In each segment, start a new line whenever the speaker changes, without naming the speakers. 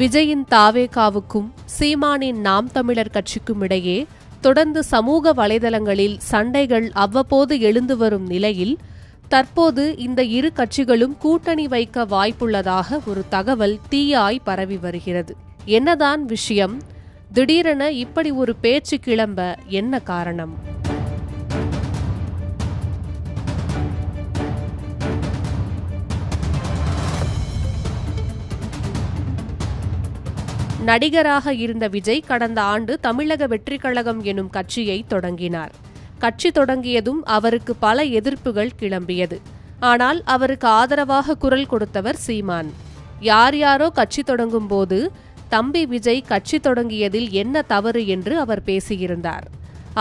விஜயின் தாவேகாவுக்கும் சீமானின் நாம் தமிழர் கட்சிக்கும் இடையே தொடர்ந்து சமூக வலைதளங்களில் சண்டைகள் அவ்வப்போது எழுந்து வரும் நிலையில் தற்போது இந்த இரு கட்சிகளும் கூட்டணி வைக்க வாய்ப்புள்ளதாக ஒரு தகவல் தீயாய் பரவி வருகிறது. என்னதான் விஷயம்? திடீரென இப்படி ஒரு பேச்சு கிளம்ப என்ன காரணம்? நடிகராக இருந்த விஜய் கடந்த ஆண்டு தமிழக வெற்றிக் கழகம் எனும் கட்சியை தொடங்கினார். கட்சி தொடங்கியதும் அவருக்கு பல எதிர்ப்புகள் கிளம்பியது. ஆனால் அவருக்கு ஆதரவாக குரல் கொடுத்தவர் சீமான். யார் யாரோ கட்சி தொடங்கும் போது தம்பி விஜய் கட்சி தொடங்கியதில் என்ன தவறு என்று அவர் பேசியிருந்தார்.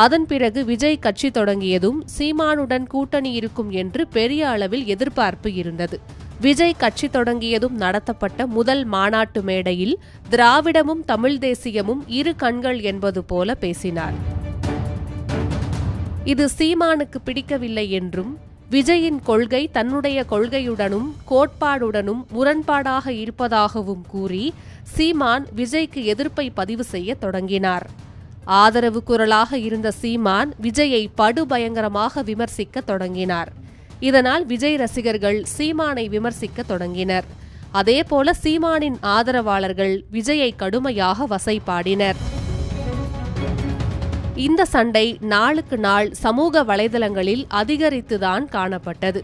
அதன் பிறகு விஜய் கட்சி தொடங்கியதும் சீமானுடன் கூட்டணி இருக்கும் என்று பெரிய அளவில் எதிர்பார்ப்பு இருந்தது. விஜய் கட்சி தொடங்கியதும் நடத்தப்பட்ட முதல் மாநாட்டு மேடையில் திராவிடமும் தமிழ் தேசியமும் இரு கண்கள் என்பது போல பேசினார். இது சீமானுக்கு பிடிக்கவில்லை என்றும் விஜயின் கொள்கை தன்னுடைய கொள்கையுடனும் கோட்பாடுடனும் முரண்பாடாக இருப்பதாகவும் கூறி சீமான் விஜய்க்கு எதிர்ப்பை பதிவு செய்ய தொடங்கினார். ஆதரவு குரலாக இருந்த சீமான் விஜயை படுபயங்கரமாக விமர்சிக்க தொடங்கினார். இதனால் விஜய் ரசிகர்கள் சீமானை விமர்சிக்க தொடங்கினர். அதேபோல சீமானின் ஆதரவாளர்கள் விஜயை கடுமையாக வசைபாடினர். இந்த சண்டை நாளுக்கு நாள் சமூக வலைதளங்களில் அதிகரித்துதான் காணப்பட்டது.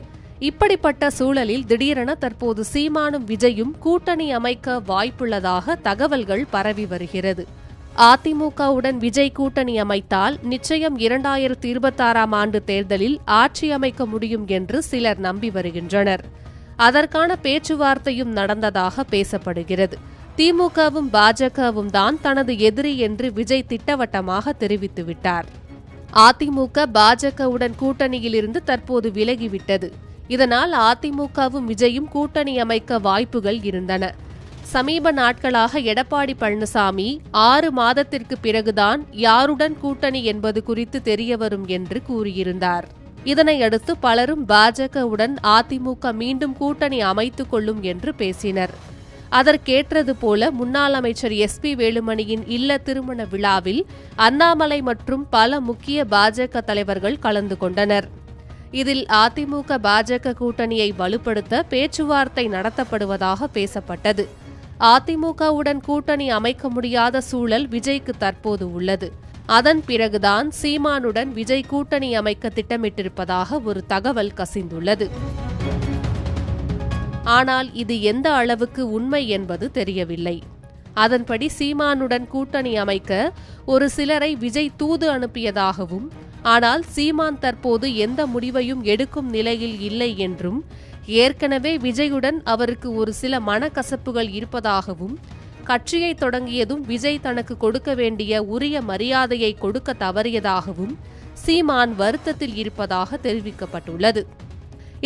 இப்படிப்பட்ட சூழலில் திடீரென தற்போது சீமானும் விஜயும் கூட்டணி அமைக்க வாய்ப்புள்ளதாக தகவல்கள் பரவி வருகிறது. அதிமுகவுடன் விஜய் கூட்டணி அமைத்தால் நிச்சயம் 2026ஆம் ஆண்டு தேர்தலில் ஆட்சி அமைக்க முடியும் என்று சிலர் நம்பி வருகின்றனர். அதற்கான பேச்சுவார்த்தையும் நடந்ததாக பேசப்படுகிறது. திமுகவும் பாஜகவும் தான் தனது எதிரி என்று விஜய் திட்டவட்டமாக தெரிவித்துவிட்டார். அதிமுக பாஜகவுடன் கூட்டணியிலிருந்து தற்போது விலகிவிட்டது. இதனால் அதிமுகவும் விஜயும் கூட்டணி அமைக்க வாய்ப்புகள் இருந்தன. சமீப நாட்களாக எடப்பாடி பழனிசாமி 6 மாதத்திற்கு பிறகுதான் யாருடன் கூட்டணி என்பது குறித்து தெரியவரும் என்று கூறியிருந்தார். இதனையடுத்து பலரும் பாஜகவுடன் அதிமுக மீண்டும் கூட்டணி அமைத்துக் கொள்ளும் என்று பேசினர். அதற்கேற்றது போல முன்னாள் அமைச்சர் SP வேலுமணியின் இல்ல திருமண விழாவில் அண்ணாமலை மற்றும் பல முக்கிய பாஜக தலைவர்கள் கலந்து கொண்டனர். இதில் அதிமுக பாஜக கூட்டணியை வலுப்படுத்த பேச்சுவார்த்தை நடத்தப்படுவதாக பேசப்பட்டது. அதிமுகவுடன் கூட்டணி அமைக்க முடியாத சூழல் விஜய்க்கு தற்போது உள்ளது. அதன் பிறகுதான் சீமானுடன் விஜய் கூட்டணி அமைக்க திட்டமிட்டிருப்பதாக ஒரு தகவல் கசிந்துள்ளது. ஆனால் இது எந்த அளவுக்கு உண்மை என்பது தெரியவில்லை. அதன்படி சீமானுடன் கூட்டணி அமைக்க ஒரு சிலரை விஜய் தூது அனுப்பியதாகவும், ஆனால் சீமான் தற்போது எந்த முடிவையும் எடுக்கும் நிலையில் இல்லை என்றும், ஏற்கனவே விஜயுடன் அவருக்கு ஒரு சில மனக்கசப்புகள் இருப்பதாகவும், கட்சியை தொடங்கியதும் விஜய் தனக்கு கொடுக்க வேண்டிய உரிய மரியாதையை கொடுக்க தவறியதாகவும் சீமான் வருத்தத்தில் இருப்பதாக தெரிவிக்கப்பட்டுள்ளது.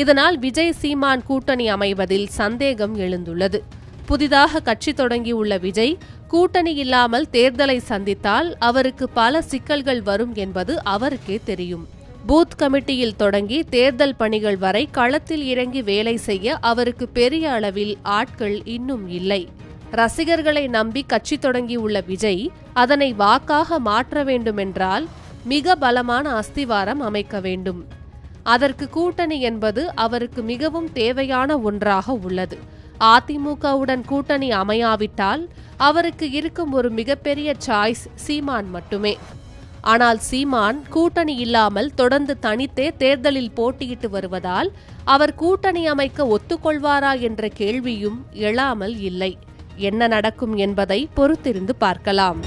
இதனால் விஜய் சீமான் கூட்டணி அமைவதில் சந்தேகம் எழுந்துள்ளது. புதிதாக கட்சி தொடங்கியுள்ள விஜய் கூட்டணி இல்லாமல் தேர்தலை சந்தித்தால் அவருக்கு பல சிக்கல்கள் வரும் என்பது அவருக்கே தெரியும். பூத் கமிட்டியில் தொடங்கி தேர்தல் பணிகள் வரை களத்தில் இறங்கி வேலை செய்ய அவருக்கு பெரிய அளவில் ஆட்கள் இன்னும் இல்லை. ரசிகர்களை நம்பி கட்சி தொடங்கியுள்ள விஜய் அதனை வாக்காக மாற்ற வேண்டுமென்றால் மிக பலமான அஸ்திவாரம் அமைக்க வேண்டும். அதற்கு கூட்டணி என்பது அவருக்கு மிகவும் தேவையான ஒன்றாக உள்ளது. அதிமுகவுடன் கூட்டணி அமையாவிட்டால் அவருக்கு இருக்கும் ஒரு மிகப்பெரிய சாய்ஸ் சீமான் மட்டுமே. ஆனால் சீமான் கூட்டணி இல்லாமல் தொடர்ந்து தனித்தே தேர்தலில் போட்டியிட்டு வருவதால் அவர் கூட்டணி அமைக்க ஒத்துக்கொள்வாரா என்ற கேள்வியும் எழாமல் இல்லை. என்ன நடக்கும் என்பதை பொறுத்திருந்து பார்க்கலாம்.